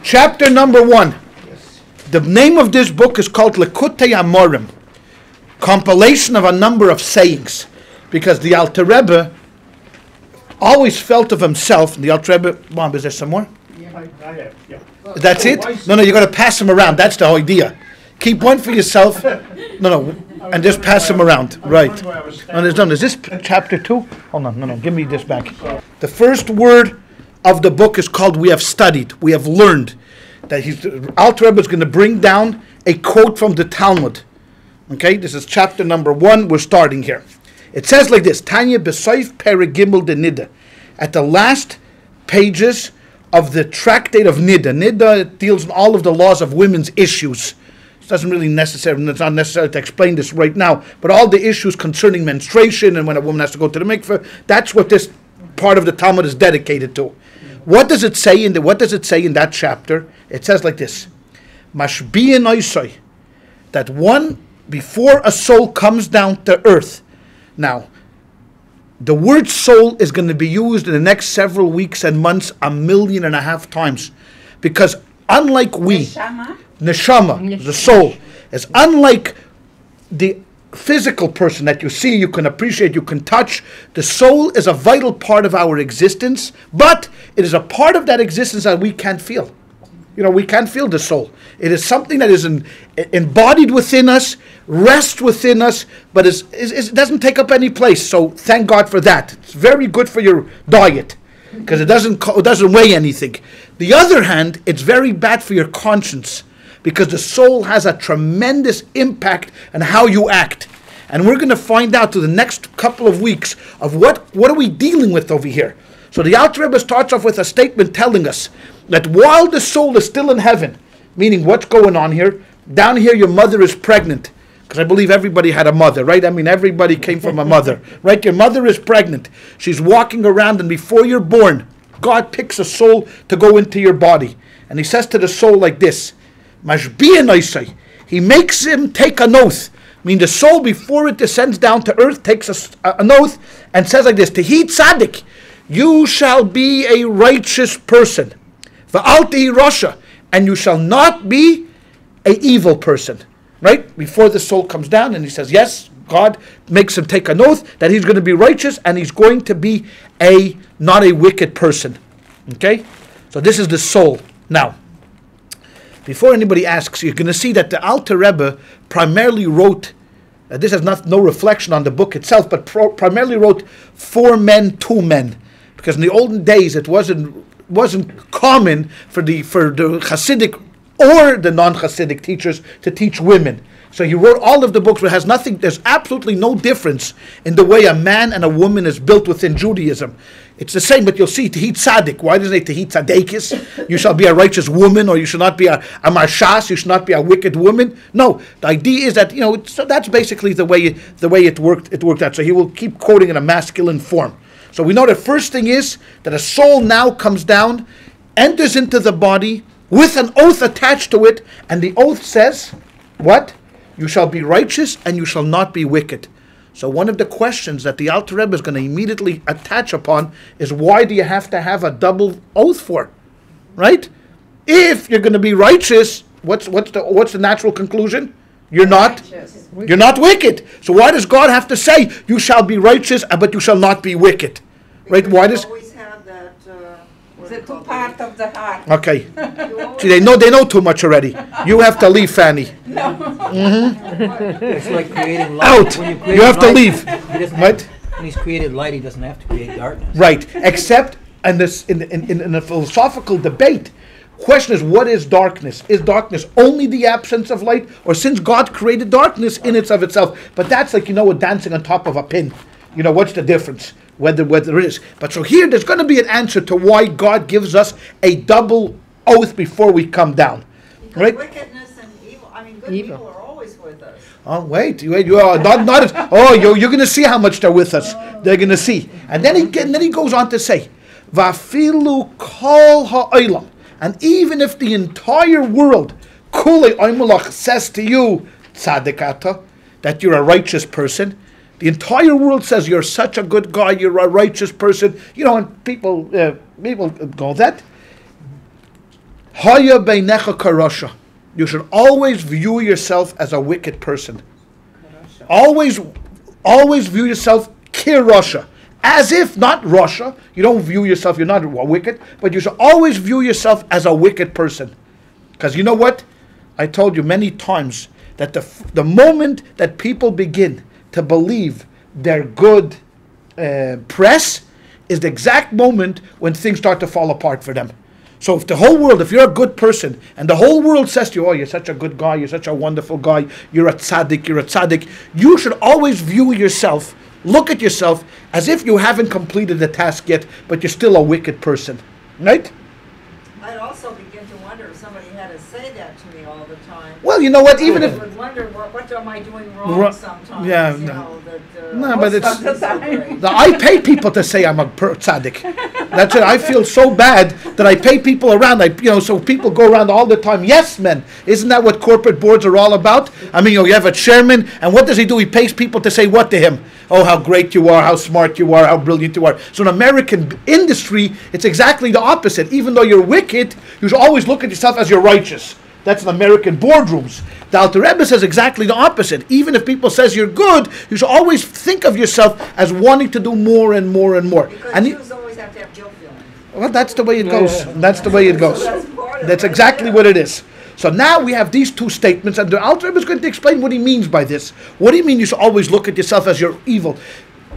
Chapter number 1. The name of this book is called Lekutei Amorim, compilation of a number of sayings, because the Alter Rebbe always felt of himself. The Alter Rebbe, Mom, is there some more? Yeah. That's it? No, you got to pass them around. That's the whole idea. Keep one for yourself. No, and just pass them around. Right. And it's done. Is this chapter 2? Hold on. No. Give me this back. The first word of the book is called "We have studied." We have learned. That Alter Rebbe is going to bring down a quote from the Talmud. Okay, this is chapter number 1. We're starting here. It says like this: Tanya B'Soif Perigimel de Nida. At the last pages of the tractate of Nida. Nida deals in all of the laws of women's issues. It doesn't really necessarily, it's not necessary to explain this right now, but all the issues concerning menstruation and when a woman has to go to the mikveh, that's what this part of the Talmud is dedicated to. What does it say in that chapter? It says like this: Mashbi'in oisai, that one, before a soul comes down to earth. Now, the word soul is going to be used in the next several weeks and months 1.5 million times, because unlike we, neshama, the soul, is unlike the physical person that you see, you can appreciate, you can touch. The soul is a vital part of our existence, but it is a part of that existence that we can't feel. We can't feel the soul. It is something that is embodied within us, rests within us, but it doesn't take up any place. So thank God for that. It's very good for your diet, because it doesn't weigh anything. The other hand, it's very bad for your conscience, because the soul has a tremendous impact on how you act. And we're going to find out through the next couple of weeks of what are we dealing with over here. So the Alter Rebbe starts off with a statement telling us that while the soul is still in heaven, meaning what's going on here, down here your mother is pregnant, because I believe everybody had a mother, right? I mean, everybody came from a mother, right? Your mother is pregnant. She's walking around, and before you're born, God picks a soul to go into your body. And he says to the soul like this: Mashbi'in oisai. He makes him take an oath. I mean, the soul, before it descends down to earth, takes an oath and says like this: Tehi tzaddik, you shall be a righteous person. V'al tehi rasha, and you shall not be a evil person. Right? Before the soul comes down, and he says, yes, God makes him take an oath that he's going to be righteous and he's going to be not a wicked person. Okay? So this is the soul. Now, before anybody asks, you're going to see that the Alter Rebbe primarily wrote, this has no reflection on the book itself, but primarily wrote 4 men, 2 men. Because in the olden days, it wasn't common for the Hasidic or the non-Hasidic teachers to teach women. So he wrote all of the books, but there's absolutely no difference in the way a man and a woman is built within Judaism. It's the same, but you'll see Tehi Tzaddik. Why doesn't it Tehi Tzaddikis? You shall be a righteous woman, or you should not be a marshas, you should not be a wicked woman. No, the idea is that, so that's basically the way it worked out. So he will keep quoting in a masculine form. So we know the first thing is that a soul now comes down, enters into the body with an oath attached to it, and the oath says, what? You shall be righteous and you shall not be wicked. So one of the questions that the Alter Rebbe is going to immediately attach upon is, why do you have to have a double oath for? Right? If you're going to be righteous, what's the natural conclusion? You're not wicked. So why does God have to say you shall be righteous but you shall not be wicked? Right? Why does always have that the 2 parts of the heart. Okay. See, they know too much already. You have to leave, Fanny. No. It's like creating light. Out. You have to leave. Right? When he's created light, he doesn't have to create darkness. Right. Except in a philosophical debate, question is, what is darkness? Is darkness only the absence of light, or since God created darkness in it of itself? But that's like, dancing on top of a pin. What's the difference? Whether it is. But so here, there's going to be an answer to why God gives us a double oath before we come down. Because right? wickedness and evil, good people are always with us. Oh, wait, you are not as, you're going to see how much they're with us. They're going to see. And then he goes on to say, Vafilu kol ha'olam. And even if the entire world, kulei oimelach, says to you, tzadikata, that you're a righteous person, the entire world says you're such a good guy, you're a righteous person, and people go that. Haya beinecha karasha. You should always view yourself as a wicked person. Always view yourself kirasha. As if, not Russia, you don't view yourself, you're not wicked, but you should always view yourself as a wicked person. Because you know what? I told you many times that the moment that people begin to believe their good press is the exact moment when things start to fall apart for them. So if the whole world, if you're a good person, and the whole world says to you, oh, you're such a good guy, you're such a wonderful guy, you're a tzaddik, you should always view yourself, look at yourself, as if you haven't completed the task yet, but you're still a wicked person. Right? I'd also begin to wonder if somebody had to say that to me all the time. Well, you know what, even I if... would wonder, what am I doing wrong sometimes? Yeah, you no. know, No, but it's... great. I pay people to say I'm a tzaddik. That's it. I feel so bad that I pay people around. So people go around all the time. Yes, men. Isn't that what corporate boards are all about? I mean, you have a chairman, and what does he do? He pays people to say what to him? Oh, how great you are, how smart you are, how brilliant you are. So in American industry, it's exactly the opposite. Even though you're wicked, you should always look at yourself as you're righteous. That's in American boardrooms. The Alter Rebbe says exactly the opposite. Even if people says you're good, you should always think of yourself as wanting to do more and more and more. Because And Jews always have to have guilt feelings. well, that's the way it goes. That's the way it goes. That's part of That's it, exactly yeah. what it is. So now we have these two statements, and the Alter Rebbe is going to explain what he means by this. What do you mean you should always look at yourself as you're evil?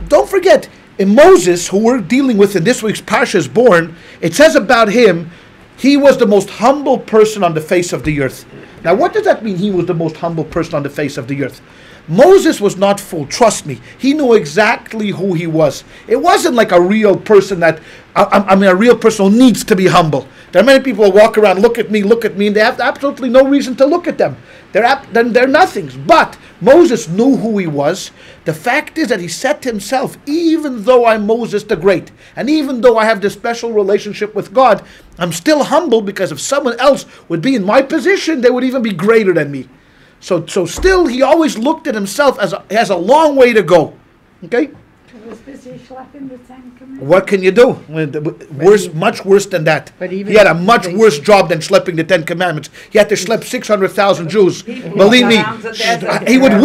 Don't forget, in Moses, who we're dealing with in this week's Parsha is born, it says about him, he was the most humble person on the face of the earth. Now, what does that mean, he was the most humble person on the face of the earth? Moses was not fooled, trust me. He knew exactly who he was. It wasn't like a real person that, a real person who needs to be humble. There are many people who walk around, look at me, and they have absolutely no reason to look at them. They're nothings. But Moses knew who he was. The fact is that he said to himself, even though I'm Moses the Great, and even though I have this special relationship with God, I'm still humble, because if someone else would be in my position, they would even be greater than me. So still, he always looked at himself as he has a long way to go. Okay? He was busy schlepping the Ten Commandments. What can you do? Much worse than that. He had a much worse job than schlepping the 10 Commandments. He had to schlep 600,000 Jews. Believe me, he would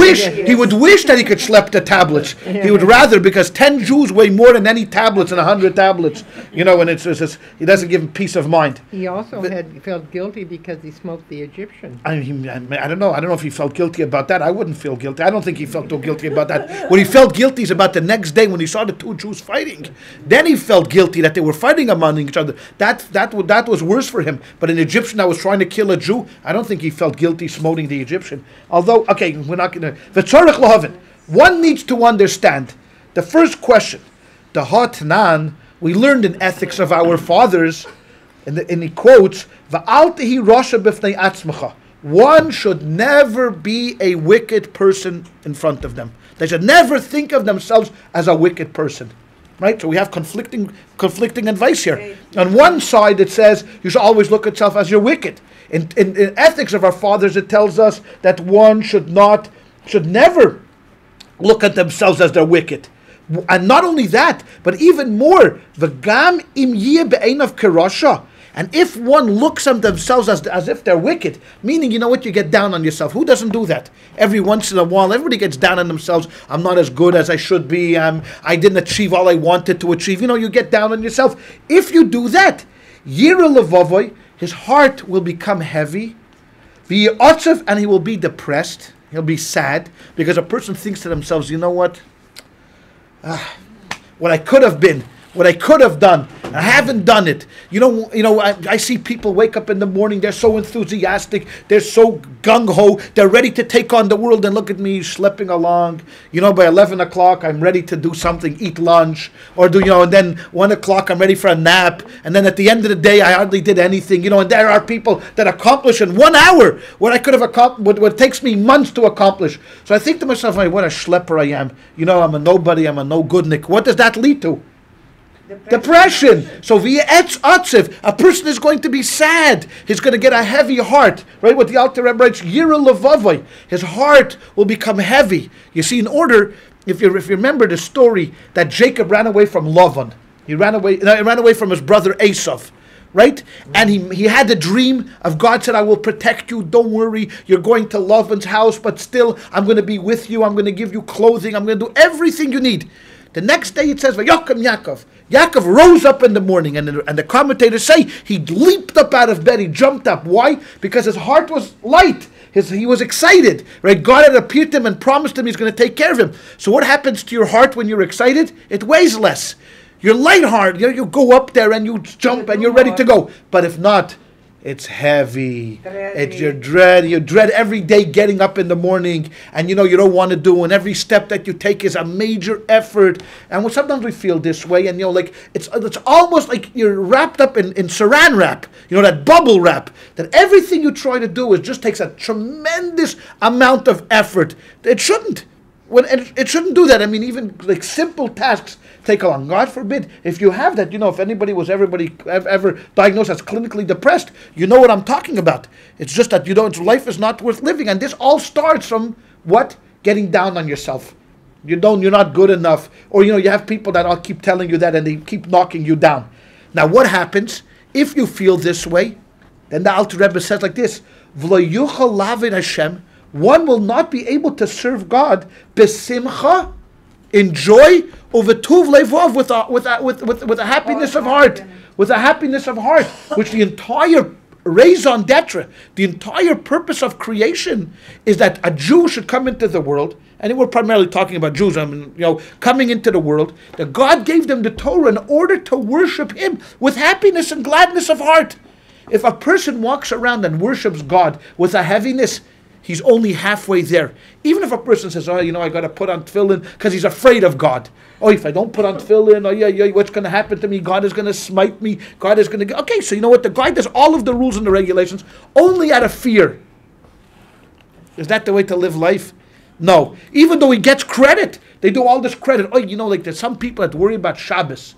wish that he could schlep the tablets. He would rather, because 10 Jews weigh more than any tablets and 100 tablets. You know, and he doesn't give him peace of mind. He also felt guilty because he smoked the Egyptian. I don't know. I don't know if he felt guilty about that. I wouldn't feel guilty. I don't think he felt too guilty about that. What he felt guilty is about the next day when he saw the two Jews fighting. Then he felt guilty that they were fighting among each other. That was worse for him. But an Egyptian that was trying to kill a Jew, I don't think he felt guilty smoting the Egyptian. Although, okay, we're not going to... One needs to understand the first question. The Hatanan, we learned in Ethics of Our Fathers, and he quotes, V'al tehi rasha b'fnei atzmecha. One should never be a wicked person in front of them. They should never think of themselves as a wicked person. Right? So we have conflicting advice here. On one side it says you should always look at yourself as you're wicked. In Ethics of Our Fathers it tells us that one should never look at themselves as they're wicked. And not only that, but even more, V'gam im yeh be'einav kerasha. And if one looks at themselves as if they're wicked, meaning, you know what, you get down on yourself. Who doesn't do that? Every once in a while, everybody gets down on themselves. I'm not as good as I should be. I didn't achieve all I wanted to achieve. You know, you get down on yourself. If you do that, Yira levavoy, his heart will become heavy. V'yatzav, and he will be depressed. He'll be sad, because a person thinks to themselves, you know what? What I could have been, what I could have done, I haven't done it. You know. I see people wake up in the morning. They're so enthusiastic. They're so gung ho. They're ready to take on the world. And look at me schlepping along. You know, by 11 o'clock, I'm ready to do something, eat lunch, or and then 1 o'clock, I'm ready for a nap. And then at the end of the day, I hardly did anything. You know, and there are people that accomplish in 1 hour what I could have accomplished, what takes me months to accomplish. So I think to myself, what a schlepper I am. You know, I'm a nobody. I'm a no goodnik. What does that lead to? Depression. So v'yetz atziv, a person is going to be sad. He's going to get a heavy heart. Right? What the Alter Rebbe writes, Yira levavoy, his heart will become heavy. You see, in order, if you remember the story that Jacob ran away from Lavan, he ran away from his brother Esav. right? And he had the dream of God said, I will protect you, don't worry, you're going to Lavan's house, but still, I'm going to be with you, I'm going to give you clothing, I'm going to do everything you need. The next day it says, Vayokem Yaakov. Yaakov rose up in the morning, and the commentators say he leaped up out of bed, he jumped up. Why? Because his heart was light. He was excited, right? God had appeared to him and promised him he's going to take care of him. So what happens to your heart when you're excited? It weighs less. You're lighthearted. You go up there and you jump and you're ready to go. But if not, it's heavy. You dread every day getting up in the morning, and you don't want to do, and every step that you take is a major effort. And sometimes we feel this way, and like it's almost like you're wrapped up in saran wrap, that bubble wrap, that everything you try to do just takes a tremendous amount of effort. It shouldn't. It shouldn't do that. I mean, even like simple tasks take a long. God forbid, if you have that, if anybody was ever diagnosed as clinically depressed, you know what I'm talking about. It's just that life is not worth living, and this all starts from what? Getting down on yourself. You're not good enough, or you have people that all keep telling you that, and they keep knocking you down. Now, what happens if you feel this way? Then the Alter Rebbe says like this: V'lo yuchal lavid Hashem. One will not be able to serve God besimcha, in joy, over tuv levov, with a happiness of heart, which the entire raison d'etre, the entire purpose of creation is that a Jew should come into the world, and we're primarily talking about Jews. Coming into the world, that God gave them the Torah in order to worship Him with happiness and gladness of heart. If a person walks around and worships God with a heaviness, he's only halfway there. Even if a person says, I got to put on tefillin because he's afraid of God. Oh, if I don't put on tefillin, what's going to happen to me? God is going to smite me. God is going to... Okay, so you know what? The guy does all of the rules and the regulations only out of fear. Is that the way to live life? No. Even though he gets credit, they do all this credit. Like there's some people that worry about Shabbos.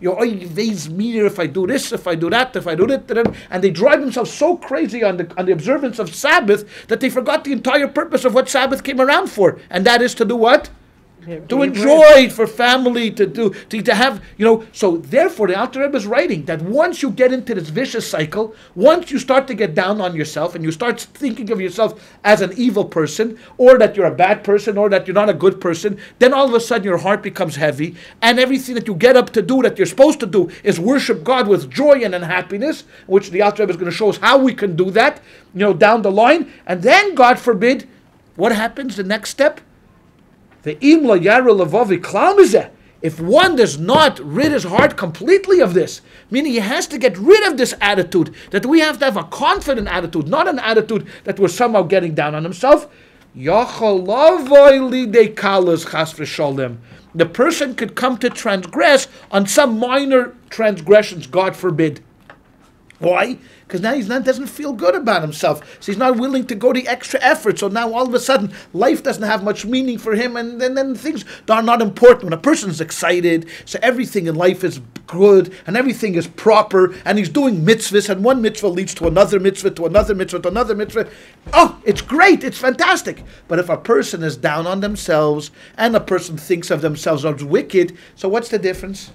If I do this, if I do that, if I do that, and they drive themselves so crazy on the observance of Sabbath that they forgot the entire purpose of what Sabbath came around for, and that is to do what? To enjoy, for family, to have, so therefore the Alter Rebbe is writing that once you get into this vicious cycle, once you start to get down on yourself and you start thinking of yourself as an evil person, or that you're a bad person, or that you're not a good person, then all of a sudden your heart becomes heavy, and everything that you get up to do that you're supposed to do is worship God with joy and unhappiness, which the Alter Rebbe is going to show us how we can do that, down the line, and then, God forbid, what happens, the next step? If one does not rid his heart completely of this, meaning he has to get rid of this attitude, that we have to have a confident attitude, not an attitude that we're somehow getting down on himself. The person could come to transgress on some minor transgressions, God forbid. Why? Because now he doesn't feel good about himself. So he's not willing to go the extra effort. So now all of a sudden, life doesn't have much meaning for him, and then things are not important. When a person's excited, so everything in life is good, and everything is proper, and he's doing mitzvahs, and one mitzvah leads to another mitzvah, to another mitzvah, to another mitzvah. Oh, it's great, it's fantastic. But if a person is down on themselves, and a person thinks of themselves as wicked, so what's the difference?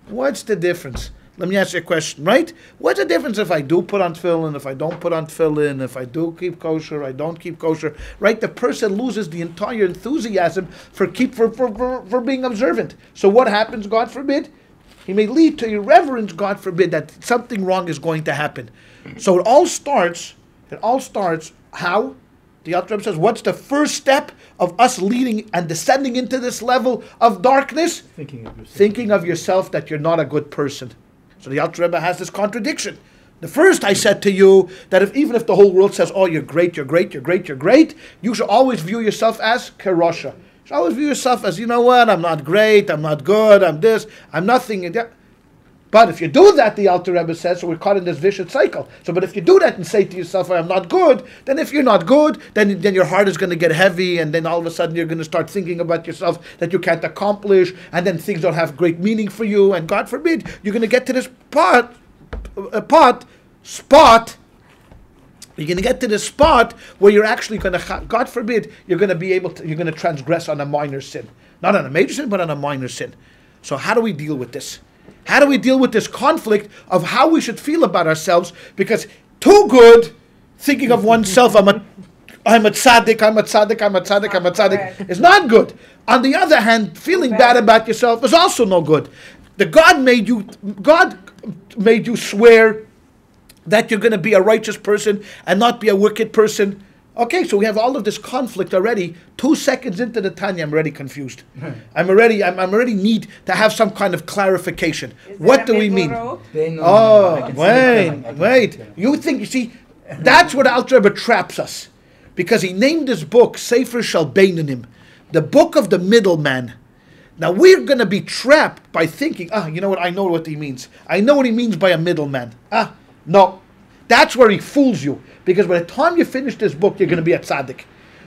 What's the difference? Let me ask you a question, right? What's the difference if I do put on tefillin, if I don't put on tefillin, if I do keep kosher, I don't keep kosher, right? The person loses the entire enthusiasm for being observant. So what happens, God forbid? He may lead to irreverence, God forbid, that something wrong is going to happen. So it all starts, how? The Alter Rebbe says, what's the first step of us leading and descending into this level of darkness? Thinking of yourself that you're not a good person. So the Alter Rebbe has this contradiction. The first, I said to you that even if the whole world says, oh, you're great, you're great, you're great, you're great, you should always view yourself as kerosha. You should always view yourself as, you know what, I'm not great, I'm not good, I'm this, I'm nothing. But if you do that, the Alter Rebbe says, so we're caught in this vicious cycle. So, but if you do that and say to yourself, I'm not good, then if you're not good, then your heart is going to get heavy, and then all of a sudden you're going to start thinking about yourself that you can't accomplish, and then things don't have great meaning for you, and God forbid, you're going to get to this spot, you're going to get to this spot where you're actually going to, God forbid, you're going to transgress on a minor sin. Not on a major sin, but on a minor sin. So how do we deal with this? How do we deal with this conflict of how we should feel about ourselves? Because too good, thinking of oneself, I'm a tzaddik, I'm a tzaddik, I'm a tzaddik, I'm a tzaddik, is not good. On the other hand, feeling bad about yourself is also no good. God made you swear that you're going to be a righteous person and not be a wicked person. Okay, so we have all of this conflict already. 2 seconds into the Tanya, I'm already confused. I'm already need to have some kind of clarification. What do we mean? Oh, wait. You see, that's what Alter Rebbe traps us. Because he named his book, Sefer Shel Beinanim, the book of the middleman. Now we're going to be trapped by thinking, you know what, I know what he means. I know what he means by a middleman. No. That's where he fools you. Because by the time you finish this book, you're going to be a tzaddik.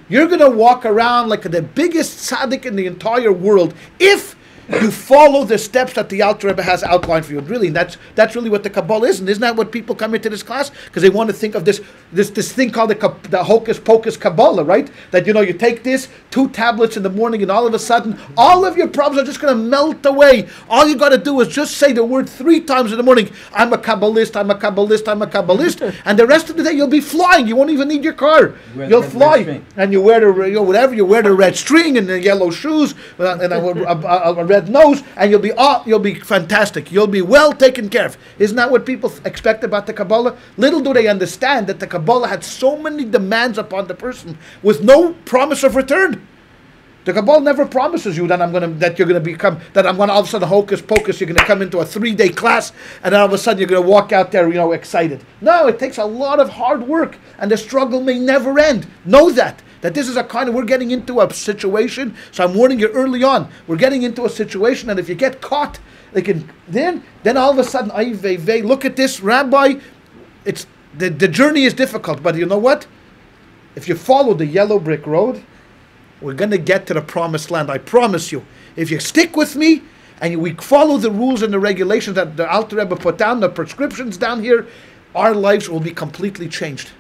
You're going to walk around like the biggest tzaddik in the entire world if you follow the steps that the Alter Rebbe has outlined for you. Really, that's really what the Kabbalah is. And isn't that what people come into this class? Because they want to think of this thing called the hocus pocus Kabbalah, right? That, you take this 2 tablets in the morning and all of a sudden, all of your problems are just going to melt away. All you got to do is just say the word 3 times in the morning. I'm a Kabbalist, I'm a Kabbalist, I'm a Kabbalist. And the rest of the day you'll be flying. You won't even need your car. You'll fly. And you wear the, you wear the red string and the yellow shoes and a red nose, and you'll be fantastic. You'll be well taken care of. Isn't that what people expect about the Kabbalah? Little do they understand that the Kabbalah had so many demands upon the person with no promise of return. The Kabbalah never promises you that I'm going to all of a sudden hocus pocus, you're going to come into a 3-day class and then all of a sudden you're going to walk out there, excited. No, it takes a lot of hard work and the struggle may never end. Know that this is we're getting into a situation, so I'm warning you early on, we're getting into a situation and if you get caught, then all of a sudden, look at this, Rabbi, it's the journey is difficult, but you know what? If you follow the yellow brick road, we're going to get to the promised land, I promise you. If you stick with me, and we follow the rules and the regulations that the Alter Rebbe put down, the prescriptions down here, our lives will be completely changed.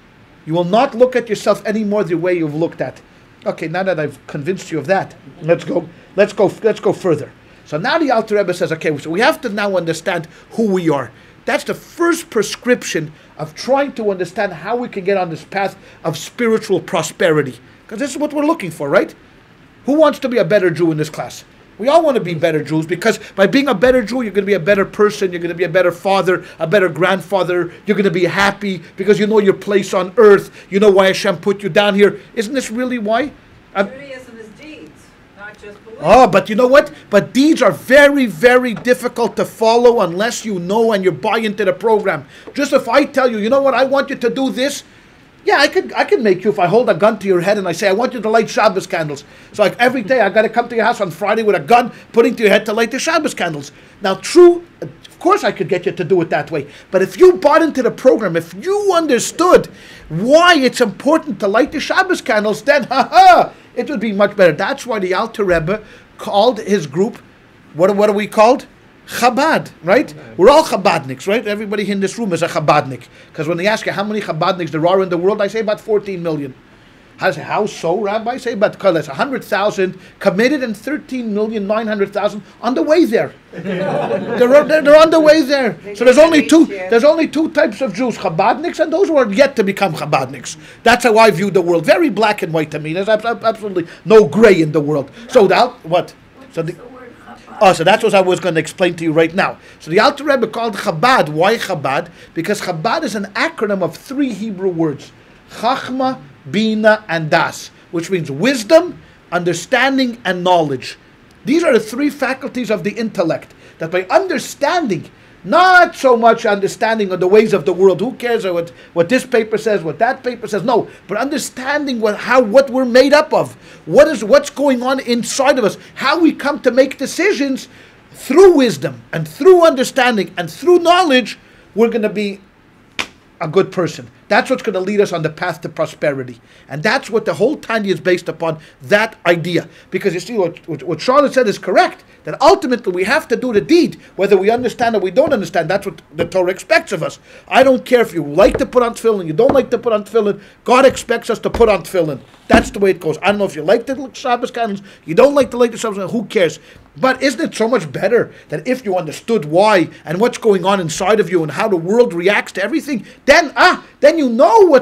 You will not look at yourself anymore the way you've looked at. Okay, now that I've convinced you of that, let's go further. So now the Alter Rebbe says, okay, so we have to now understand who we are. That's the first prescription of trying to understand how we can get on this path of spiritual prosperity. Because this is what we're looking for, right? Who wants to be a better Jew in this class? We all want to be better Jews, because by being a better Jew, you're going to be a better person, you're going to be a better father, a better grandfather, you're going to be happy because you know your place on earth, you know why Hashem put you down here. Isn't this really why? Judaism is deeds, not just belief. Oh, but you know what? But deeds are very, very difficult to follow unless you know and you buy into the program. Just if I tell you, you know what, I want you to do this, yeah, I could make you, if I hold a gun to your head and I say, I want you to light Shabbos candles. So every day I got to come to your house on Friday with a gun, putting to your head to light the Shabbos candles. Now, of course I could get you to do it that way. But if you bought into the program, if you understood why it's important to light the Shabbos candles, then, it would be much better. That's why the Alter Rebbe called his group, what are we called? Chabad, right? We're all Chabadniks, right? Everybody in this room is a Chabadnik. Because when they ask you how many Chabadniks there are in the world, I say about 14 million. I say, how so, Rabbi? I say about 100,000 committed and 13,900,000 on the way there. They're on the way there. So there's only two types of Jews, Chabadniks and those who are yet to become Chabadniks. That's how I view the world. Very black and white to me. There's absolutely no gray in the world. So what? So that's what I was going to explain to you right now. So the Alter Rebbe called Chabad. Why Chabad? Because Chabad is an acronym of 3 Hebrew words. Chachma, Bina, and Das. Which means wisdom, understanding, and knowledge. These are the 3 faculties of the intellect. That by understanding, not so much understanding of the ways of the world. Who cares what this paper says, what that paper says? No, but understanding what we're made up of. What's going on inside of us. How we come to make decisions through wisdom and through understanding and through knowledge. We're going to be a good person. That's what's going to lead us on the path to prosperity. And that's what the whole Tanya is based upon, that idea. Because you see, what Charlotte said is correct, that ultimately we have to do the deed, whether we understand or we don't understand. That's what the Torah expects of us. I don't care if you like to put on tefillin, you don't like to put on tefillin, God expects us to put on tefillin. That's the way it goes. I don't know if you like to light Shabbos candles, you don't like to light the Shabbos candles, who cares? But isn't it so much better that if you understood why and what's going on inside of you and how the world reacts to everything, then you know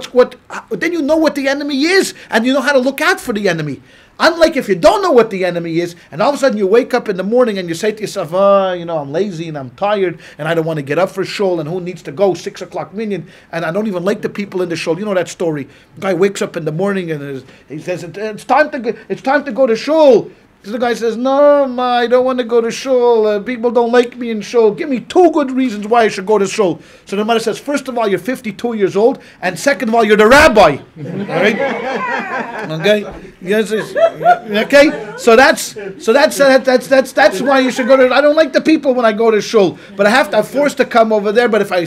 then you know what the enemy is, and you know how to look out for the enemy. Unlike if you don't know what the enemy is, and all of a sudden you wake up in the morning and you say to yourself, I'm lazy and I'm tired and I don't want to get up for shul, and who needs to go 6 o'clock minyan, and I don't even like the people in the shul. You know that story. The guy wakes up in the morning and he says, it's time to go to shul. So the guy says, no, ma, I don't want to go to shul. People don't like me in shul. Give me 2 good reasons why I should go to shul. So the mother says, first of all, you're 52 years old, and second of all, you're the rabbi. All right? Okay? Yes. Okay? So that's why you should go to. I don't like the people when I go to shul, but I'm forced to come over there. But if I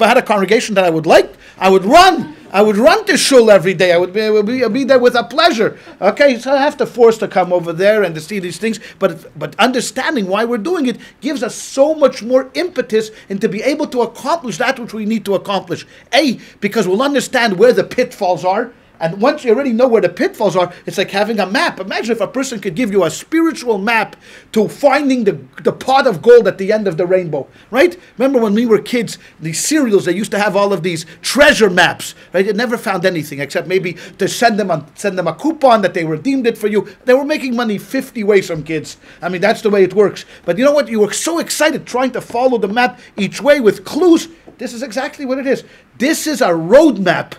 had a congregation that I would like, I would run. I would run to shul every day. I would be there with a pleasure. Okay, so I have to force to come over there and to see these things. But understanding why we're doing it gives us so much more impetus and to be able to accomplish that which we need to accomplish. Because we'll understand where the pitfalls are. And once you already know where the pitfalls are, it's like having a map. Imagine if a person could give you a spiritual map to finding the pot of gold at the end of the rainbow, right? Remember when we were kids, these cereals, they used to have all of these treasure maps, right? They never found anything except maybe to send them a coupon that they redeemed it for you. They were making money 50 ways, some kids. I mean, that's the way it works. But you know what? You were so excited trying to follow the map each way with clues. This is exactly what it is. This is a roadmap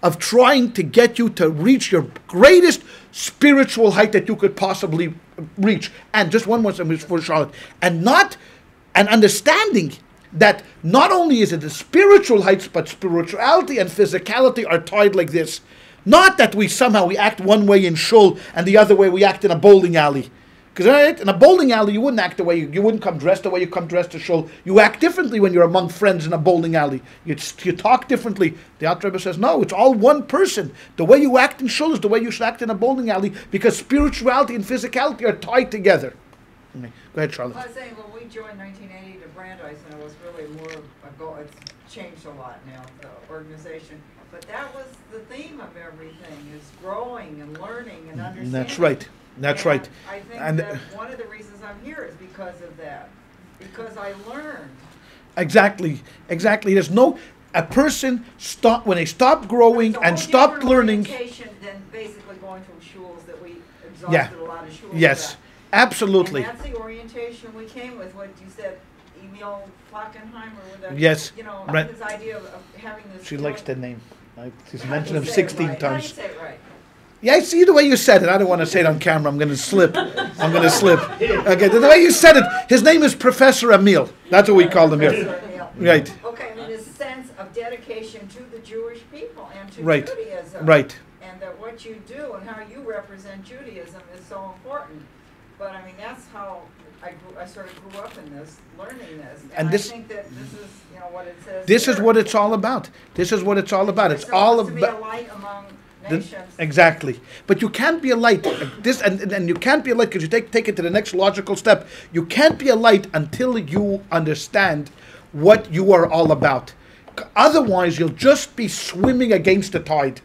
of trying to get you to reach your greatest spiritual height that you could possibly reach. And just one more thing for Charlotte. And understanding that not only is it the spiritual heights, but spirituality and physicality are tied like this. Not that we act one way in shul and the other way we act in a bowling alley. Because in a bowling alley, you wouldn't act the way you wouldn't come dressed the way you come dressed to shul. You act differently when you're among friends in a bowling alley. You talk differently. The Alter Rebbe says, no, it's all one person. The way you act in shul is the way you should act in a bowling alley, because spirituality and physicality are tied together. Go ahead, Charlotte. I was saying, when we joined 1980 to Brandeis, and it was really more a goal. It's changed a lot now, the organization. But that was the theme of everything: is growing and learning and understanding. That's right. That's right. I think that one of the reasons I'm here is because of that. Because I learned. Exactly. There's a person when they stop growing and stop learning. Than basically going to shuls that we exhausted a lot of shuls. Yes, absolutely. And that's the orientation we came with. What you said, Emil Falkenheimer, with yes, right. His idea of having this. She likes the name. She's mentioned him 16 times. How do you say it right? Yeah, I see the way you said it. I don't want to say it on camera. I'm going to slip. Okay, the way you said it, his name is Professor Emil. That's what we call him here. Right. Okay, and his sense of dedication to the Jewish people and to right. Judaism. Right. And that what you do and how you represent Judaism is so important. But I mean, that's how I sort of grew up in this, learning this. And I think that this is, what it says. This is what it's all about. This is what it's all about. It's all about. To be a light among nations. Exactly. But you can't be a light. And you can't be a light because you take it to the next logical step. You can't be a light until you understand what you are all about. Otherwise, you'll just be swimming against the tide.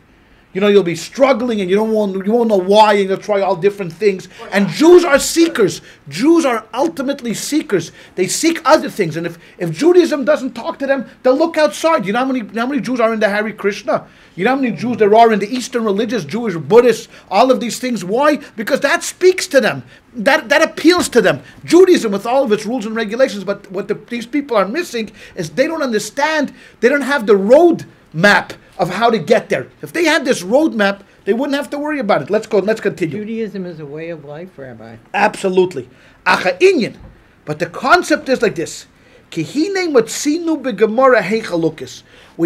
You'll be struggling and you won't know why, and you'll try all different things. And Jews are seekers. Jews are ultimately seekers. They seek other things. And if Judaism doesn't talk to them, they'll look outside. You know how many Jews are in the Hare Krishna? You know how many Jews there are in the Eastern religious, Jewish, Buddhists, all of these things? Why? Because that speaks to them. That appeals to them. Judaism with all of its rules and regulations, but what these people are missing is they don't understand, they don't have the road map of how to get there. If they had this roadmap, they wouldn't have to worry about it. Let's continue. Judaism is a way of life, Rabbi. Absolutely. But the concept is like this. We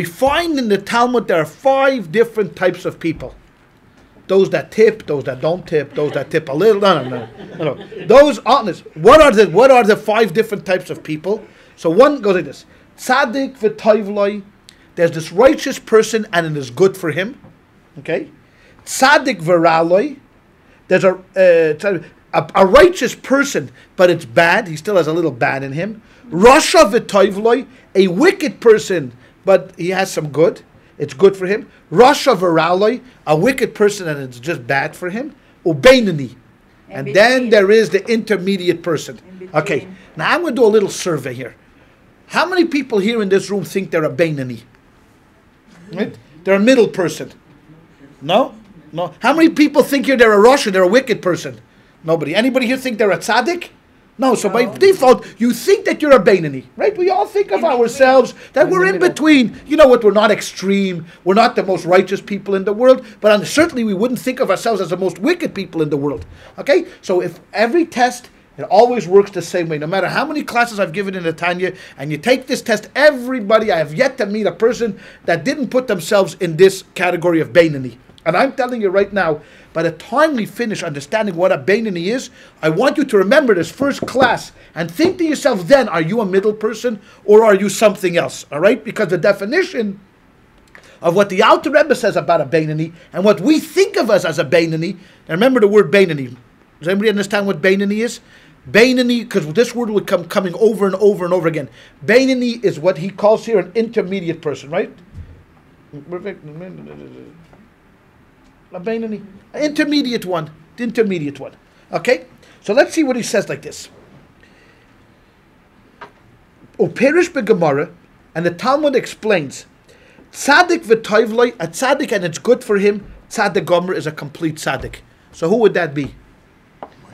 find in the Talmud there are 5 different types of people. Those that tip, those that don't tip, those that tip a little. No. Those honest. What are the 5 different types of people? So one goes like this. Tzaddik v'toivloi. There's this righteous person and it is good for him. Okay? Tzaddik v'raloi. There's a righteous person, but it's bad. He still has a little bad in him. Rasha v'toivloi. A wicked person, but he has some good. It's good for him. Rasha v'raloi. A wicked person and it's just bad for him. Ubeinani. And In then between. there is the intermediate person. In between. Okay, now I'm going to do a little survey here. How many people here in this room think they're a Beinani? Right? They're a middle person. No? No. How many people think here they're a Russian, they're a wicked person? Nobody. Anybody here think they're a tzaddik? No. So by default, you think that you're a Beinani, right? We all think of ourselves that we're in between. You know what? We're not extreme. We're not the most righteous people in the world, but certainly we wouldn't think of ourselves as the most wicked people in the world. Okay? So if every test, it always works the same way. No matter how many classes I've given in the Tanya, and you take this test, everybody, I have yet to meet a person that didn't put themselves in this category of Beinani. And I'm telling you right now, by the time we finish understanding what a Beinani is, I want you to remember this first class and think to yourself then, are you a middle person or are you something else? All right? Because the definition of what the Alter Rebbe says about a Beinani and what we think of us as a Beinani, and remember the word Beinani. Does anybody understand what Beinani is? Beinani, because this word will come coming over and over and over again. Beinani is what he calls here an intermediate person, right? A Beinani, an intermediate one, the intermediate one. Okay, so let's see what he says like this. Uperish beGemara, and the Talmud explains, tzaddik v'toivloi, a tzaddik and it's good for him. Tzaddik Gomer is a complete tzaddik. So who would that be?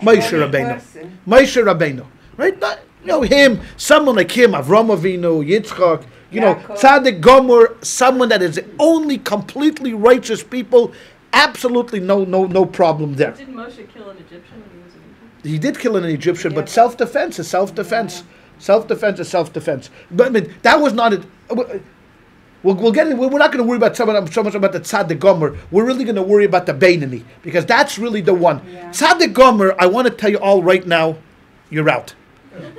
Moshe Rabbeinu. Moshe Rabbeinu, right? Not, him, someone like him, Avram Avinu, Yitzchak. Tzaddik Gomer, someone that is the only completely righteous people. Absolutely no problem there. Did Moshe kill an Egyptian when he was in Egypt? He did kill an Egyptian, but self-defense is self-defense. Self-defense is self-defense. But I mean, that was not it. We'll get it. We're not going to worry about so much about the Tzaddik Gomer. We're really going to worry about the Beinani, because that's really the one. Yeah. Tzaddik Gomer, I want to tell you all right now, you're out.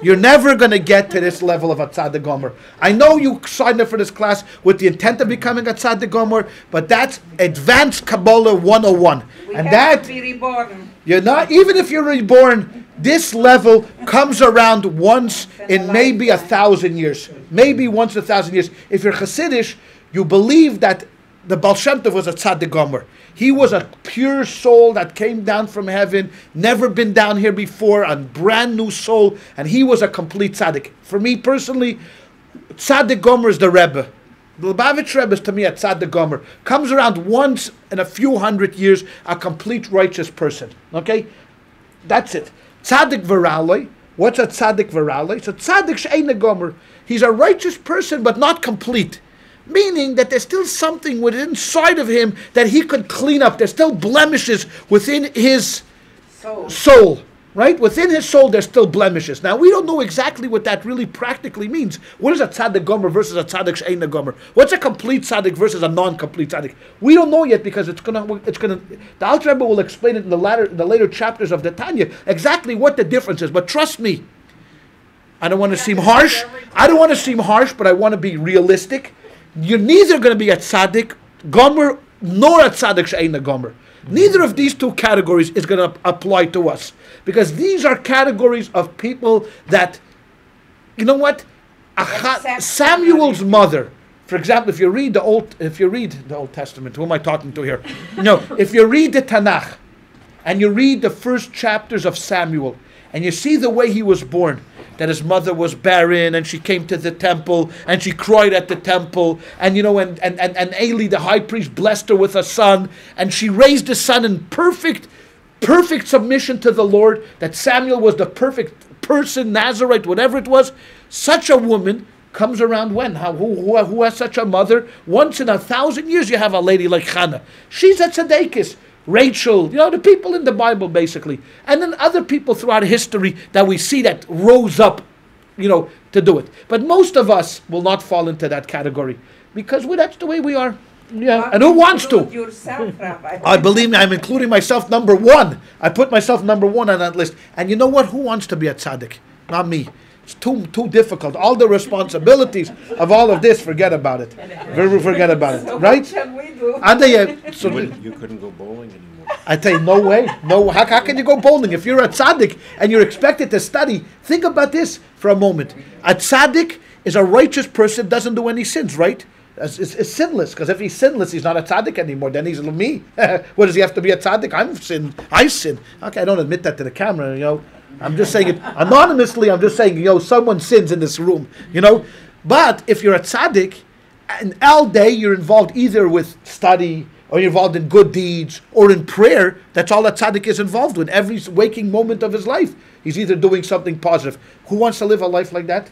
You're never going to get to this level of a Tzaddik Gomer. I know you signed up for this class with the intent of becoming a Tzaddik Gomer, but that's advanced Kaballah 101. We and have that to be reborn. You're not, even if you're reborn, this level comes around once in maybe 1,000 years. Maybe once in 1,000 years. If you're Hasidish, you believe that the Baal Shem Tov was a Tzaddik Gomer. He was a pure soul that came down from heaven, never been down here before, a brand new soul, and he was a complete tzaddik. For me personally, Tzaddik Gomer is the Rebbe. The Lubavitch Rebbe is to me a Tzaddik Gomer. Comes around once in a few hundred years, a complete righteous person. Okay? That's it. Tzaddik Viraloi. What's a Tzaddik Viraloi? So Tzaddik She'eina Gomer. He's a righteous person, but not complete. Meaning that there's still something within inside of him that he could clean up. There's still blemishes within his soul. Right? Within his soul, there's still blemishes. Now, we don't know exactly what that really practically means. What is a tzaddik gomer versus a tzaddik she'eina gomer? What's a complete tzaddik versus a non-complete tzaddik? We don't know yet, because the Alter Rebbe will explain it in the later chapters of the Tanya exactly what the difference is. But trust me, I don't want to seem harsh. But I want to be realistic. You're neither going to be a tzaddik gomer nor a tzaddik she'eina gomer. Neither of these two categories is going to apply to us, because these are categories of people that, you know what, Samuel's mother, for example, if you read the Old Testament, who am I talking to here? No, if you read the Tanakh and you read the first chapters of Samuel and you see the way he was born, that his mother was barren and she came to the temple and she cried at the temple, and and Eli the high priest blessed her with a son, and she raised a son in perfect submission to the Lord, that Samuel was the perfect person, Nazarite, whatever it was. Such a woman comes around when? Who has such a mother? Once in 1,000 years you have a lady like Hannah. She's a tzedekis. Rachel, the people in the Bible basically. And then other people throughout history that we see that rose up, to do it. But most of us will not fall into that category, because that's the way we are. Yeah. And who wants to? Yourself, Rabbi. I believe me, I'm including myself number one. I put myself number one on that list. And you know what? Who wants to be a tzaddik? Not me. It's too difficult. All the responsibilities of all of this, forget about it. Forget about it, right? What shall we do? You couldn't go bowling anymore. I tell you, no way. No. How can you go bowling if you're a tzaddik and you're expected to study? Think about this for a moment. A tzaddik is a righteous person, doesn't do any sins, right? It's sinless, because if he's sinless, he's not a tzaddik anymore. Then he's me. What does he have to be a tzaddik? I sin. Okay, I don't admit that to the camera, I'm just saying it anonymously. I'm just saying, someone sins in this room, But if you're a tzaddik, and all day you're involved either with study, or you're involved in good deeds, or in prayer, that's all a tzaddik is involved with. Every waking moment of his life, he's either doing something positive. Who wants to live a life like that?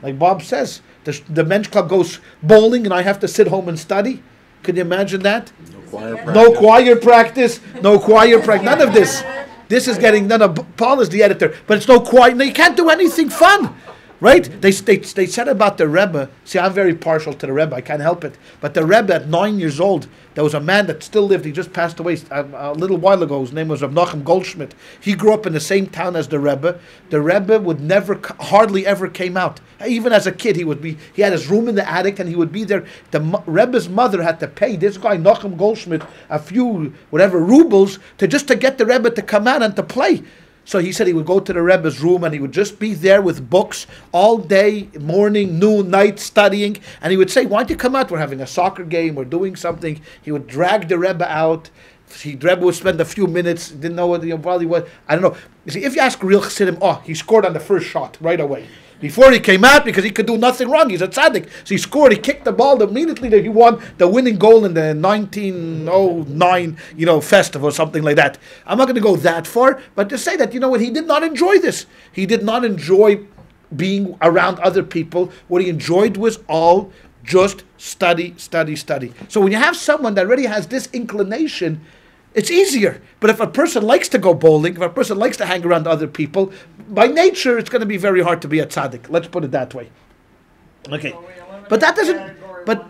Like Bob says, the men's club goes bowling and I have to sit home and study. Can you imagine that? No choir practice. No choir practice. None of this. This is getting, Paul is the editor, but it's no choir. No, you can't do anything fun. Right? They said about the Rebbe, see, I'm very partial to the Rebbe, I can't help it. But the Rebbe at 9 years old, there was a man that still lived, he just passed away a little while ago, his name was Rabbi Goldschmidt. He grew up in the same town as the Rebbe. The Rebbe would hardly ever came out. Even as a kid, he had his room in the attic and he would be there. The Rebbe's mother had to pay this guy, Nachum Goldschmidt, a few, rubles, to get the Rebbe to come out and to play. So he said he would go to the Rebbe's room and he would just be there with books all day, morning, noon, night, studying. And he would say, why don't you come out? We're having a soccer game. We're doing something. He would drag the Rebbe out. The Rebbe would spend a few minutes. Didn't know what probably was. I don't know. You see, if you ask real Chassidim, he scored on the first shot right away. Before he came out, because he could do nothing wrong. He's a tzaddik. So he scored, he kicked the ball immediately that he won the winning goal in the 1909, festival or something like that. I'm not going to go that far, but to say that, he did not enjoy this. He did not enjoy being around other people. What he enjoyed was all just study, study, study. So when you have someone that already has this inclination, it's easier. But if a person likes to go bowling, if a person likes to hang around other people, by nature, it's going to be very hard to be a tzaddik. Let's put it that way. Okay, but that doesn't. But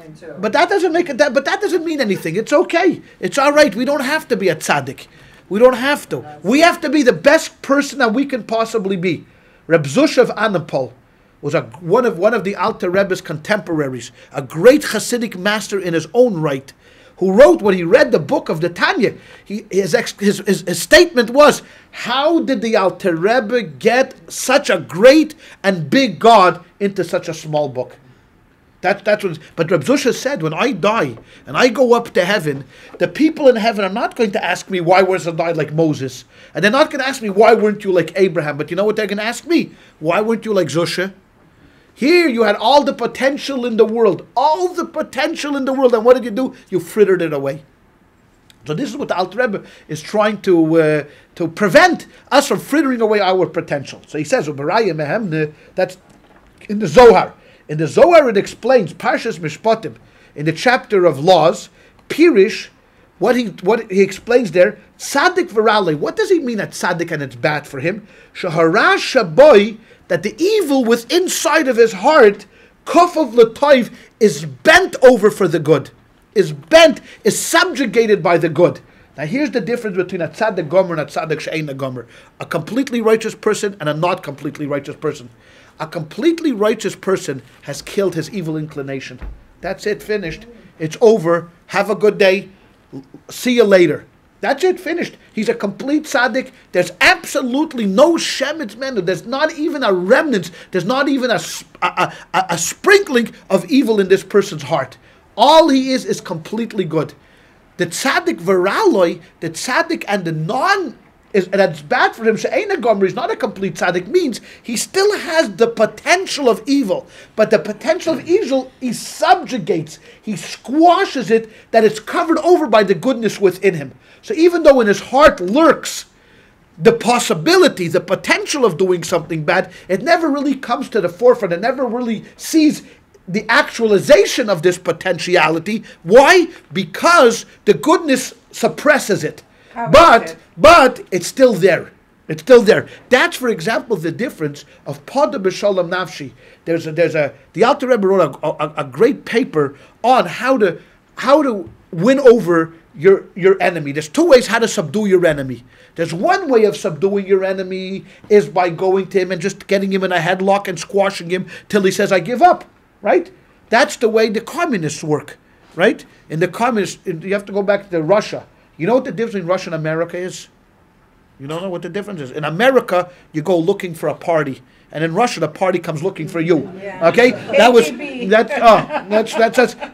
that doesn't make it. But that doesn't mean anything. It's okay. It's all right. We don't have to be a tzaddik. We don't have to. We have to be the best person that we can possibly be. Reb Zusha of Anapol was one of the Alter Rebbe's contemporaries, a great Hasidic master in his own right, who wrote, when he read the book of the Tanya, his statement was, how did the Alter Rebbe get such a great and big God into such a small book? That's what. But Reb Zusha said, when I die and I go up to heaven, the people in heaven are not going to ask me, why wasn't I like Moses? And they're not going to ask me, why weren't you like Abraham? But you know what they're going to ask me? Why weren't you like Zusha? Here you had all the potential in the world. All the potential in the world. And what did you do? You frittered it away. So this is what the Alter Rebbe is trying to prevent us from frittering away our potential. So he says, that's in the Zohar. In the Zohar it explains, Parshas Mishpatim, in the chapter of laws, Pirish, what he explains there, Tzaddik V'Ralei. What does he mean at Tzaddik and it's bad for him? Shahara Shaboy, that the evil within inside of his heart, Kofav L'Toiv, is bent over for the good. Is subjugated by the good. Now here's the difference between a tzaddik gomer and a tzaddik she'eina gomer. A completely righteous person and a not completely righteous person. A completely righteous person has killed his evil inclination. That's it, finished. It's over. Have a good day. See you later. That's it, finished. He's a complete tzaddik. There's absolutely no shemitz menu. There's not even a remnant. There's not even a sprinkling of evil in this person's heart. All he is completely good. The tzaddik v'raloi, the tzaddik and the and that's bad for him. She'eina gomer, he's not a complete tzaddik, means he still has the potential of evil. But the potential of evil, he subjugates, he squashes it, that it's covered over by the goodness within him. So even though in his heart lurks the possibility, the potential of doing something bad, it never really comes to the forefront. It never really sees the actualization of this potentiality. Why? Because the goodness suppresses it. But it's still there. It's still there. That's, for example, the difference of Pada B'Shalom Nafshi. The Alter Rebbe wrote a great paper on how to win over your enemy. There's two ways how to subdue your enemy. There's one way of subduing your enemy is by going to him and just getting him in a headlock and squashing him till he says, I give up. Right? That's the way the communists work. Right? In the communists, you have to go back to Russia. You know what the difference between Russia and America is? You don't know what the difference is. In America, you go looking for a party, and in Russia, the party comes looking for you. Yeah. Okay,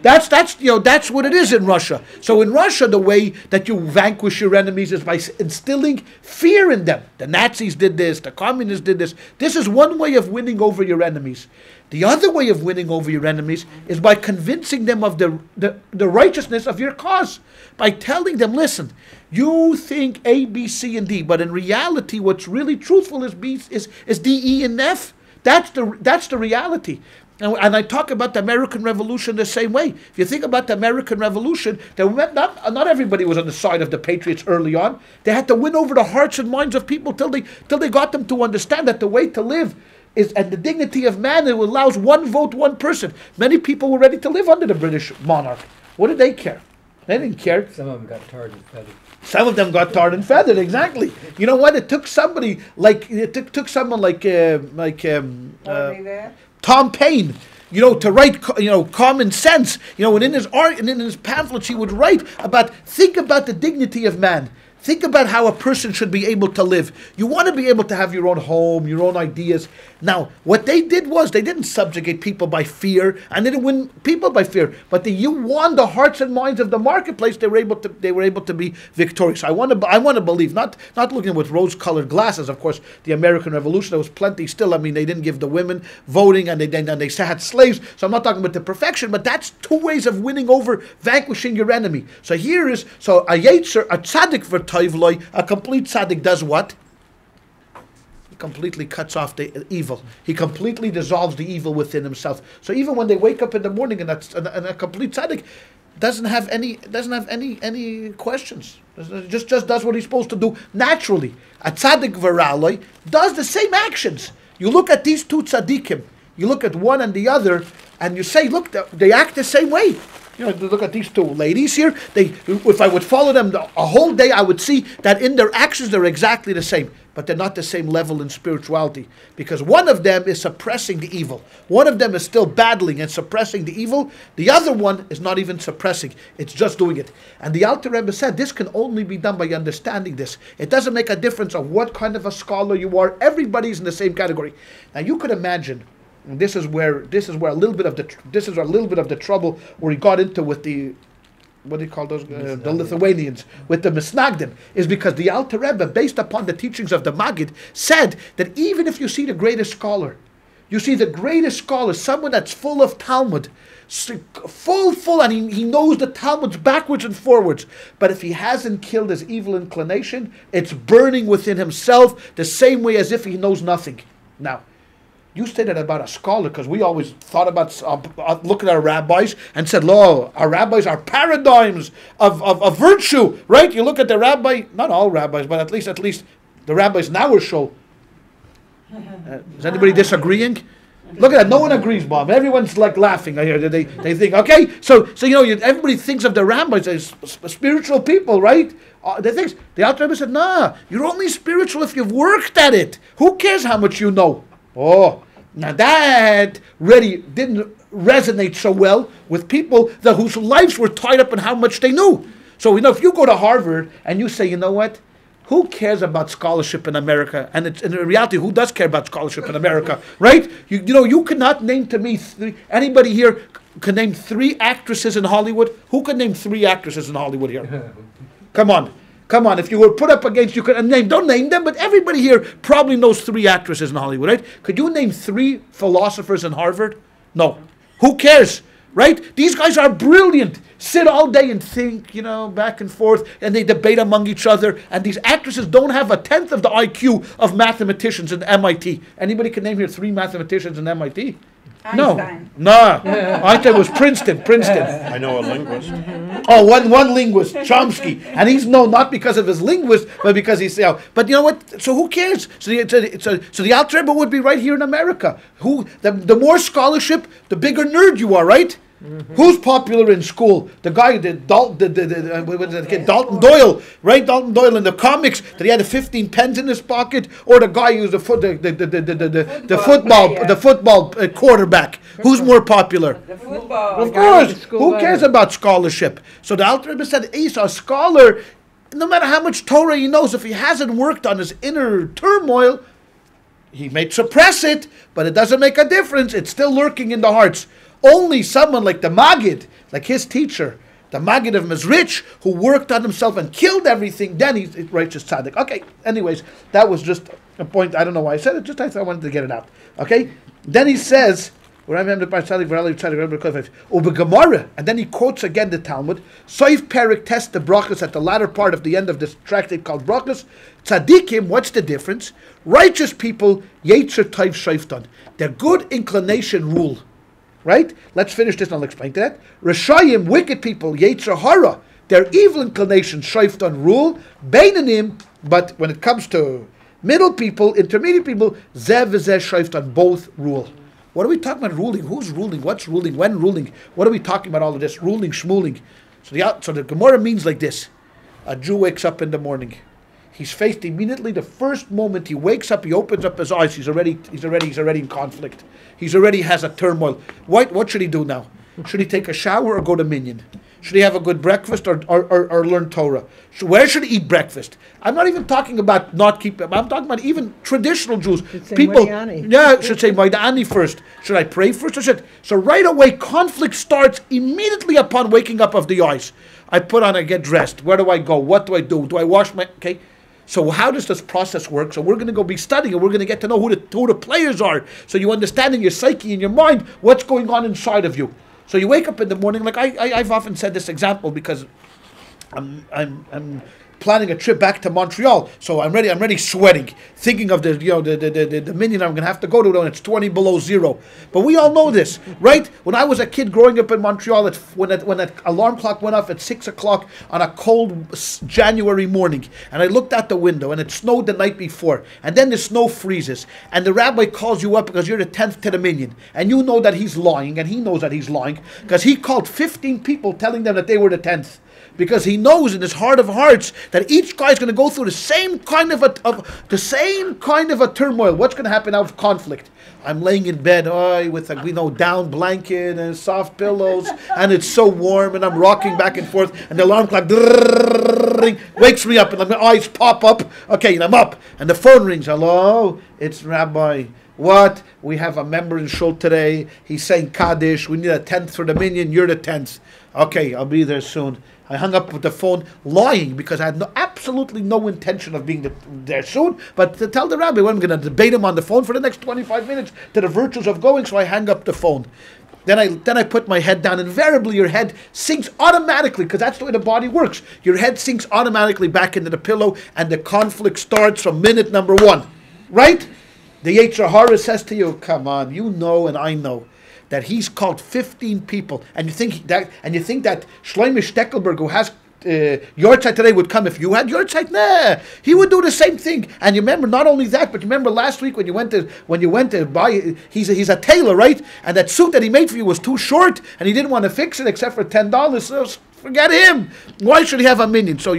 that's what it is in Russia. So in Russia, the way that you vanquish your enemies is by instilling fear in them. The Nazis did this. The communists did this. This is one way of winning over your enemies. The other way of winning over your enemies is by convincing them of the righteousness of your cause. By telling them, listen, you think A, B, C, and D, but in reality, what's really truthful is D, E, and F. That's the reality. And I talk about the American Revolution the same way. If you think about the American Revolution, not everybody was on the side of the Patriots early on. They had to win over the hearts and minds of people till they got them to understand that the way to live is, and the dignity of man, it allows one vote, one person. Many people were ready to live under the British monarch. What did they care? They didn't care. Some of them got tarred and feathered. Some of them got tarred and feathered. Exactly. You know what? It took somebody like someone like Tom Paine, to write, common sense. And in his art and in his pamphlets, he would write think about the dignity of man. Think about how a person should be able to live. You want to be able to have your own home, your own ideas. Now, what they did was they didn't subjugate people by fear, and they didn't win people by fear. But you won the hearts and minds of the marketplace. They were able to be victorious. I want to believe, not looking with rose-colored glasses. Of course, the American Revolution, there was plenty still. I mean, they didn't give the women voting, and they had slaves. So I'm not talking about the perfection, but that's two ways of winning over, vanquishing your enemy. So a yetzer, a tzaddik for toivloi, a complete tzaddik does what? He completely cuts off the evil. He completely dissolves the evil within himself. So even when they wake up in the morning and a complete tzaddik doesn't have any questions. Just does what he's supposed to do naturally. A tzaddik v'raloi does the same actions. You look at these two tzaddikim. You look at one and the other, and you say, look, they act the same way. Look at these two ladies here. If I would follow them a whole day, I would see that in their actions they're exactly the same. But they're not the same level in spirituality. Because one of them is suppressing the evil. One of them is still battling and suppressing the evil. The other one is not even suppressing. It's just doing it. And the Alter Rebbe said this can only be done by understanding this. It doesn't make a difference of what kind of a scholar you are. Everybody's in the same category. Now you could imagine. And this is a little bit of the trouble where he got into with the, what do you call those, the Lithuanians, with the Misnagdim, is because the Alter Rebbe, based upon the teachings of the Maggid, said that even if you see the greatest scholar, someone that's full of Talmud, full, and he knows the Talmuds backwards and forwards, but if he hasn't killed his evil inclination, it's burning within himself the same way as if he knows nothing. Now, you say that about a scholar, because we always thought about looking at our rabbis and said, our rabbis are paradigms of virtue, right? You look at the rabbi, not all rabbis, but at least the rabbis in our show. Is anybody disagreeing? Look at that. No one agrees, Bob. Everyone's like laughing. I hear they think, okay, so everybody thinks of the rabbis as spiritual people, right? The Alter Rebbe said, nah, you're only spiritual if you've worked at it. Who cares how much you know? Oh, now that really didn't resonate so well with people whose lives were tied up in how much they knew. So, if you go to Harvard and you say, you know what, who cares about scholarship in America? And in reality, who does care about scholarship in America, right? You cannot name to me, anybody here can name 3 actresses in Hollywood? Who can name 3 actresses in Hollywood here? Come on, if you were put up against, you could don't name them, but everybody here probably knows 3 actresses in Hollywood, right? Could you name 3 philosophers in Harvard? No. Who cares, right? These guys are brilliant. Sit all day and think, back and forth, and they debate among each other, and these actresses don't have a 10th of the IQ of mathematicians in MIT. Anybody can name here 3 mathematicians in MIT? Einstein. No. Einstein was Princeton. I know a linguist. Oh, one linguist, Chomsky, and he's known not because of his linguist, but because he's. But you know what? So who cares? So the Alter Rebbe would be right here in America. The more scholarship, the bigger nerd you are, right? Mm-hmm. Who's popular in school? The guy, Dalton Doyle, right? Dalton Doyle in the comics that he had 15 pens in his pocket, or the guy who's the football quarterback. Who's more popular? The football. Of course. Who cares about scholarship? So the Alter Rebbe said, a scholar no matter how much Torah he knows, if he hasn't worked on his inner turmoil, he may suppress it, but it doesn't make a difference. It's still lurking in the hearts. Only someone like the Maggid, like his teacher, the Maggid of Mezrich, who worked on himself and killed everything, then he's righteous tzaddik. Okay, anyways, that was just a point. I don't know why I said it, just I wanted to get it out. Okay? Then he says, and then he quotes again the Talmud. Soif Perik test the brachas at the latter part of the end of this tractate called brachas. Tzaddikim, what's the difference? Righteous people, yetzer taiv shayftan. Their good inclination rule. Right? Let's finish this and I'll explain to that. Rashayim, wicked people, yetzer hara. Their evil inclination shayftan rule. Beinanim, but when it comes to middle people, intermediate people, zev v'zeh shayftan, both rule. What are we talking about ruling? Who's ruling? What's ruling? When ruling? What are we talking about all of this? Ruling, shmuling. So the Gemara means like this. A Jew wakes up in the morning. He's faced immediately the first moment he wakes up, he opens up his eyes, he's already in conflict. He's already has a turmoil. What should he do now? Should he take a shower or go to minyan? Should he have a good breakfast or learn Torah? Where should he eat breakfast? I'm not even talking about not keeping. I'm talking about even traditional Jews. People, should say Maidani first. Should I pray first? So right away, conflict starts immediately upon waking up of the eyes. I get dressed. Where do I go? What do I do? Do I wash my? Okay. So how does this process work? So we're going to go be studying, and we're going to get to know who the players are. So you understand in your psyche, in your mind, what's going on inside of you. So you wake up in the morning, like I've often said this example because I'm planning a trip back to Montreal. So I'm ready sweating, thinking of the minyan I'm going to have to go to when it's 20 below zero. But we all know this, right? When I was a kid growing up in Montreal, when that alarm clock went off at 6 o'clock on a cold January morning, and I looked out the window and it snowed the night before, and then the snow freezes, and the rabbi calls you up because you're the 10th to the minyan, and you know that he's lying, and he knows that he's lying, because he called 15 people telling them that they were the 10th. Because he knows in his heart of hearts that each guy is going to go through the same kind of a turmoil. What's going to happen out of conflict? I'm laying in bed with a down blanket and soft pillows, and it's so warm, and I'm rocking back and forth, and the alarm clock wakes me up, and my eyes pop up. Okay, and I'm up, and the phone rings. Hello, it's Rabbi. What? We have a member in Shul today. He's saying Kaddish. We need a 10th for the minyan. You're the 10th. Okay, I'll be there soon. I hung up with the phone, lying, because I had absolutely no intention of being there soon, but to tell the rabbi, I'm going to debate him on the phone for the next 25 minutes to the virtues of going, so I hang up the phone. Then I put my head down. Invariably, your head sinks automatically, because that's the way the body works. Your head sinks automatically back into the pillow, and the conflict starts from minute number one. Right? The Yetzer Hara says to you, come on, you know and I know that he's called 15 people, and you think that Shlomo Steckelberg, who has Yortzeit today, would come if you had Yortzeit? Nah, he would do the same thing. And you remember not only that, but you remember last week when you went to buy, he's a tailor, right? And that suit that he made for you was too short, and he didn't want to fix it except for $10. So forget him. Why should he have a minyan? So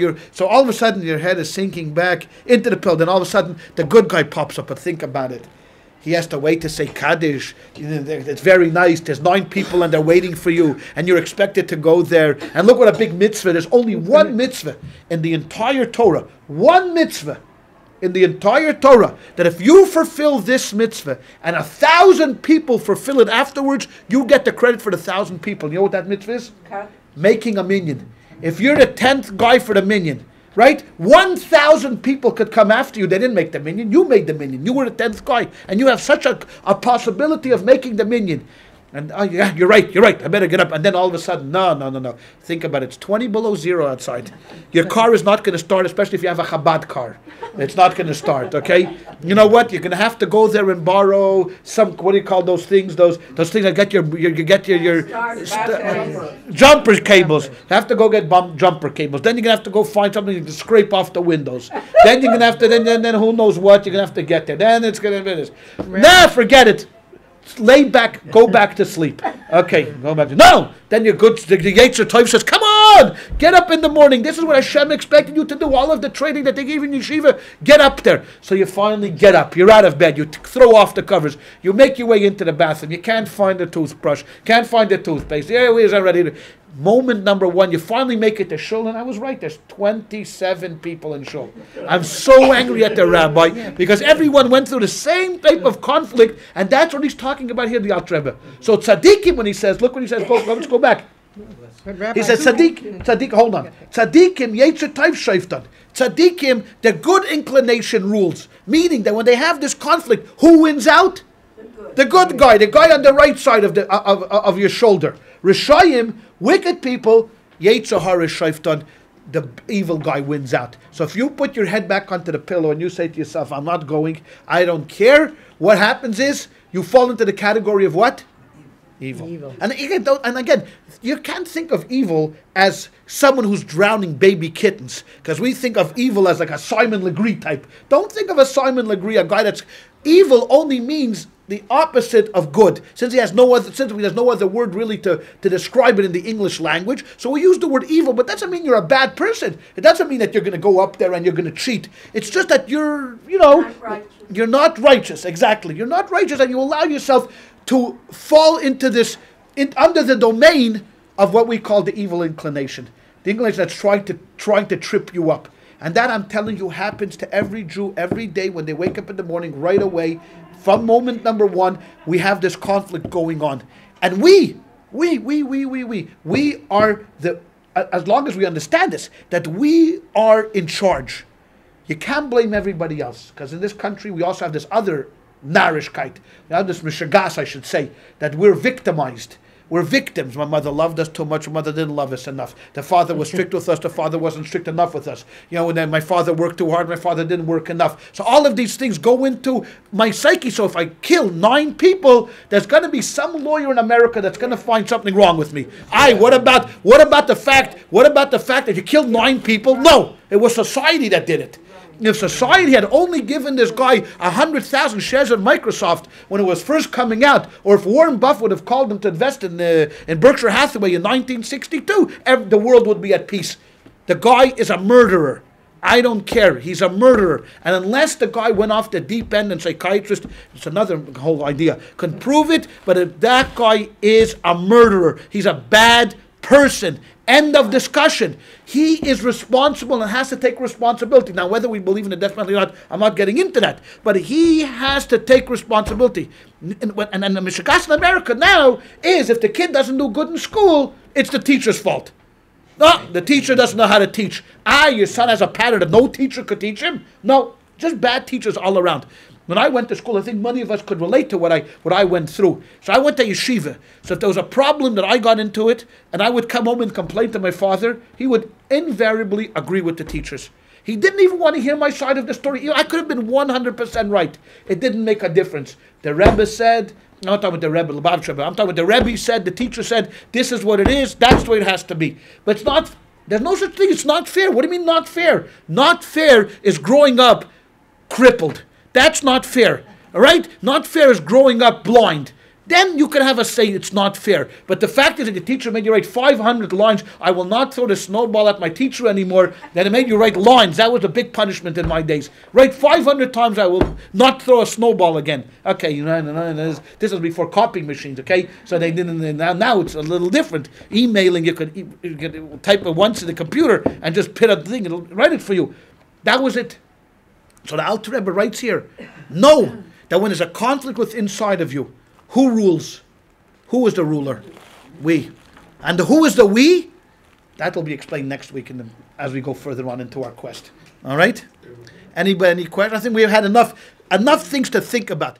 all of a sudden your head is sinking back into the pillow. Then all of a sudden the good guy pops up. But think about it. He has to wait to say Kaddish. It's very nice. There's 9 people and they're waiting for you. And you're expected to go there. And look what a big mitzvah. There's only one mitzvah in the entire Torah. One mitzvah in the entire Torah. That if you fulfill this mitzvah and 1,000 people fulfill it afterwards, you get the credit for the 1,000 people. You know what that mitzvah is? Making a minyan. If you're the 10th guy for the minyan, right? 1,000 people could come after you. They didn't make the minyan. You made the minyan. You were the 10th guy. And you have such a possibility of making the minyan. And yeah, you're right. I better get up. And then all of a sudden, no. Think about it. It's 20 below zero outside. Your car is not going to start, especially if you have a Chabad car. It's not going to start, okay? You know what? You're going to have to go there and borrow some, what do you call those things? Those things that get your jumper cables. You have to go get jumper cables. Then you're going to have to go find something to scrape off the windows. Then you're going to have to, then who knows what, you're going to have to get there. Then it's going to be this. Nah, forget it. Lay back, go back to sleep. Okay, go back. No! Then you're good. The Yetzer Tov says, come on! on. Get up in the morning. This is what Hashem expected you to do. All of the training that they gave in yeshiva, get up there. So you finally get up. You're out of bed. You throw off the covers. You make your way into the bathroom. You can't find the toothbrush. Can't find the toothpaste. Yeah, where's already? Moment number one, you finally make it to shul, and I was right. There's 27 people in shul. I'm so angry at the rabbi because everyone went through the same type of conflict, and that's what he's talking about here, the Alter Rebbe. So tzaddikim, when he says, look what he says. Let's go back. He says tzaddik. Hold on. Tzaddikim yetzer tov shoftan. Tzaddikim, the good inclination rules, meaning that when they have this conflict, who wins out? The good guy, the guy on the right side of your shoulder. Rishayim, wicked people, yetzer hara shoftan, the evil guy wins out. So if you put your head back onto the pillow and you say to yourself, I'm not going, I don't care, what happens is you fall into the category of what? Evil. And again, you can't think of evil as someone who's drowning baby kittens, because we think of evil as like a Simon Legree type. Don't think of a Simon Legree, a guy that's evil only means the opposite of good. Since there's no other word really to describe it in the English language, so we use the word evil, but that doesn't mean you're a bad person. It doesn't mean that you're going to go up there and you're going to cheat. It's just that you're not righteous. Exactly. You're not righteous, and you allow yourself to fall into this, under the domain of what we call the evil inclination. The inclination that's trying to trip you up. And that, I'm telling you, happens to every Jew every day when they wake up in the morning. Right away, from moment number one, we have this conflict going on. And we are as long as we understand this, that we are in charge. You can't blame everybody else, because in this country we also have this other narishkeit. We have this mishagas, I should say, that we're victimized. We're victims. My mother loved us too much. My mother didn't love us enough. The father was strict with us. The father wasn't strict enough with us. And then my father worked too hard. My father didn't work enough. So all of these things go into my psyche. So if I kill 9 people, there's going to be some lawyer in America that's going to find something wrong with me. What about the fact that you killed 9 people? No, it was society that did it. If society had only given this guy 100,000 shares of Microsoft when it was first coming out, or if Warren Buffett would have called him to invest in Berkshire Hathaway in 1962, the world would be at peace. The guy is a murderer. I don't care. He's a murderer. And unless the guy went off the deep end and psychiatrist, it's another whole idea, can prove it, but if that guy is a murderer, he's a bad person. End of discussion. He is responsible and has to take responsibility. Now, whether we believe in the death penalty or not, I'm not getting into that. But he has to take responsibility. And the mishagas in America now is, if the kid doesn't do good in school, it's the teacher's fault. No, the teacher doesn't know how to teach. Your son has a pattern that no teacher could teach him. No, just bad teachers all around. When I went to school, I think many of us could relate to what I went through. So I went to yeshiva. So if there was a problem that I got into it, and I would come home and complain to my father, he would invariably agree with the teachers. He didn't even want to hear my side of the story. I could have been 100% right. It didn't make a difference. The Rebbe said, I'm not talking about the Rebbe, I'm talking about the Rebbe said, the teacher said, this is what it is, that's the way it has to be. But it's not, there's no such thing, it's not fair. What do you mean not fair? Not fair is growing up crippled. That's not fair, all right? Not fair is growing up blind. Then you can have a say it's not fair. But the fact is that the teacher made you write 500 lines. I will not throw the snowball at my teacher anymore. Then it made you write lines. That was a big punishment in my days. Write 500 times, I will not throw a snowball again. Okay, this was before copying machines, okay? So they didn't, now it's a little different. Emailing, you could type it once in the computer and just put a thing, it'll write it for you. That was it. So the Alter Rebbe writes here, know that when there's a conflict with inside of you, who rules? Who is the ruler? We. And who is the we? That will be explained next week as we go further on into our quest. All right? Any question? I think we've had enough things to think about.